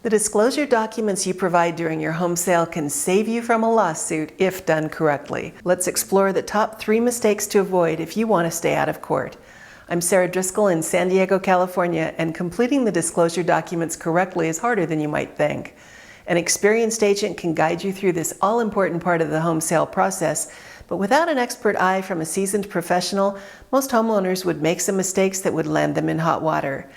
The disclosure documents you provide during your home sale can save you from a lawsuit if done correctly. Let's explore the top 3 mistakes to avoid if you want to stay out of court. I'm Sara Driscoll in San Diego, California, and completing the disclosure documents correctly is harder than you might think. An experienced agent can guide you through this all-important part of the home sale process, but without an expert eye from a seasoned professional, most homeowners would make some mistakes that would land them in hot water.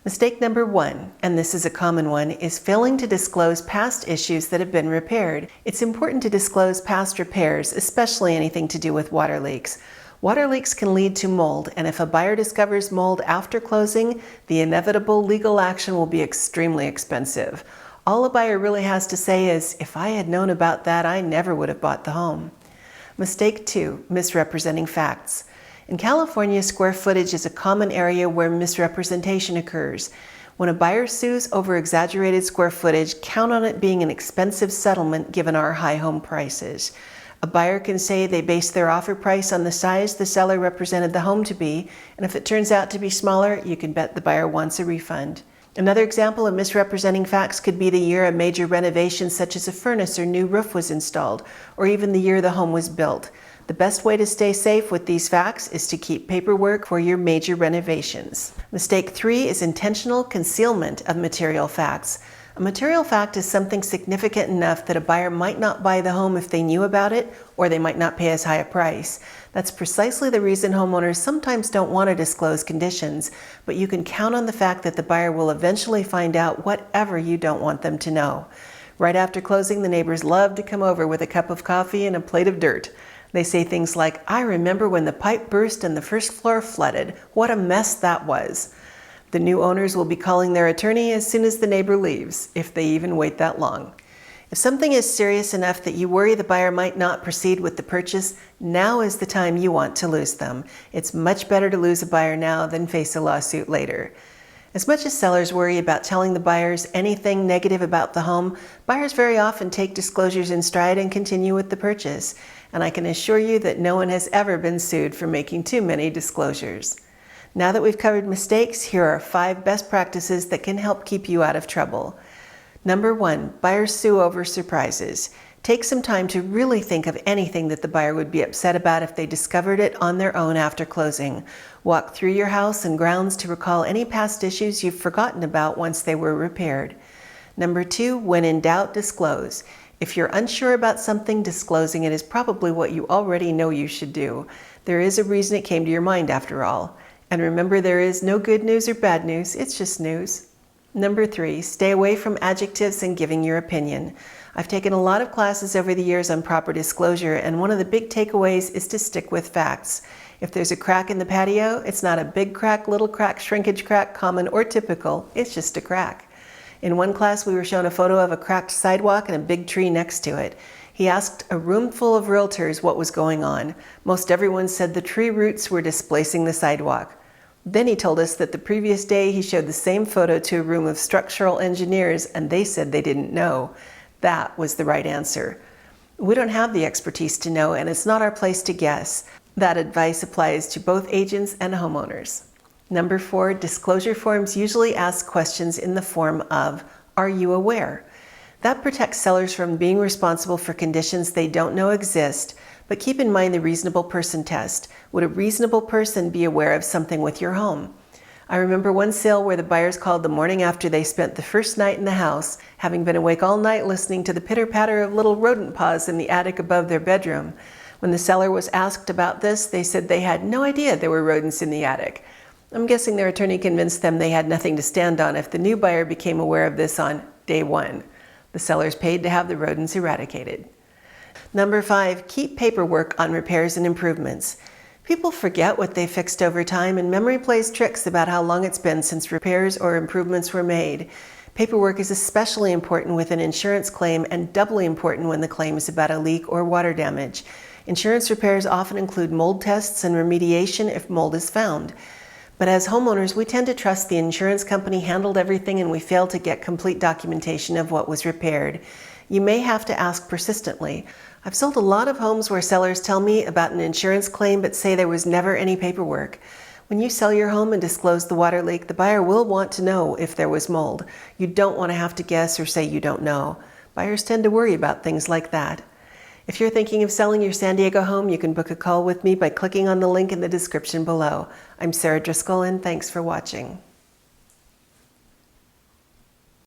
Mistake number 1, and this is a common one, is failing to disclose past issues that have been repaired. It's important to disclose past repairs, especially anything to do with water leaks. Water leaks can lead to mold, and if a buyer discovers mold after closing, the inevitable legal action will be extremely expensive. All a buyer really has to say is, if I had known about that, I never would have bought the home. Mistake 2, misrepresenting facts. In California, square footage is a common area where misrepresentation occurs. When a buyer sues over exaggerated square footage, count on it being an expensive settlement given our high home prices. A buyer can say they based their offer price on the size the seller represented the home to be, and if it turns out to be smaller, you can bet the buyer wants a refund. Another example of misrepresenting facts could be the year a major renovation such as a furnace or new roof was installed, or even the year the home was built. The best way to stay safe with these facts is to keep paperwork for your major renovations. Mistake 3 is intentional concealment of material facts. A material fact is something significant enough that a buyer might not buy the home if they knew about it, or they might not pay as high a price. That's precisely the reason homeowners sometimes don't want to disclose conditions, but you can count on the fact that the buyer will eventually find out whatever you don't want them to know. Right after closing, the neighbors love to come over with a cup of coffee and a plate of dirt. They say things like, "I remember when the pipe burst and the first floor flooded. What a mess that was." The new owners will be calling their attorney as soon as the neighbor leaves, if they even wait that long. If something is serious enough that you worry the buyer might not proceed with the purchase, now is the time you want to lose them. It's much better to lose a buyer now than face a lawsuit later. As much as sellers worry about telling the buyers anything negative about the home, buyers very often take disclosures in stride and continue with the purchase. And I can assure you that no one has ever been sued for making too many disclosures. Now that we've covered mistakes, here are 5 best practices that can help keep you out of trouble. Number 1, buyers sue over surprises. Take some time to really think of anything that the buyer would be upset about if they discovered it on their own after closing. Walk through your house and grounds to recall any past issues you've forgotten about once they were repaired. Number 2, when in doubt, disclose. If you're unsure about something, disclosing it is probably what you already know you should do. There is a reason it came to your mind after all. And remember, there is no good news or bad news, it's just news. Number 3, stay away from adjectives and giving your opinion. I've taken a lot of classes over the years on proper disclosure, and one of the big takeaways is to stick with facts. If there's a crack in the patio, it's not a big crack, little crack, shrinkage crack, common or typical, it's just a crack. In one class, we were shown a photo of a cracked sidewalk and a big tree next to it. He asked a room full of realtors what was going on. Most everyone said the tree roots were displacing the sidewalk. Then he told us that the previous day he showed the same photo to a room of structural engineers, and they said they didn't know. That was the right answer. We don't have the expertise to know, and it's not our place to guess. That advice applies to both agents and homeowners. Number 4, disclosure forms usually ask questions in the form of, "Are you aware?" That protects sellers from being responsible for conditions they don't know exist, but keep in mind the reasonable person test. Would a reasonable person be aware of something with your home? I remember one sale where the buyers called the morning after they spent the first night in the house, having been awake all night listening to the pitter-patter of little rodent paws in the attic above their bedroom. When the seller was asked about this, they said they had no idea there were rodents in the attic. I'm guessing their attorney convinced them they had nothing to stand on if the new buyer became aware of this on day 1. The sellers paid to have the rodents eradicated. Number 5, keep paperwork on repairs and improvements. People forget what they fixed over time, and memory plays tricks about how long it's been since repairs or improvements were made. Paperwork is especially important with an insurance claim and doubly important when the claim is about a leak or water damage. Insurance repairs often include mold tests and remediation if mold is found. But as homeowners, we tend to trust the insurance company handled everything and we fail to get complete documentation of what was repaired. You may have to ask persistently. I've sold a lot of homes where sellers tell me about an insurance claim but say there was never any paperwork. When you sell your home and disclose the water leak, the buyer will want to know if there was mold. You don't want to have to guess or say you don't know. Buyers tend to worry about things like that. If you're thinking of selling your San Diego home, you can book a call with me by clicking on the link in the description below. I'm Sara Driscoll, and thanks for watching.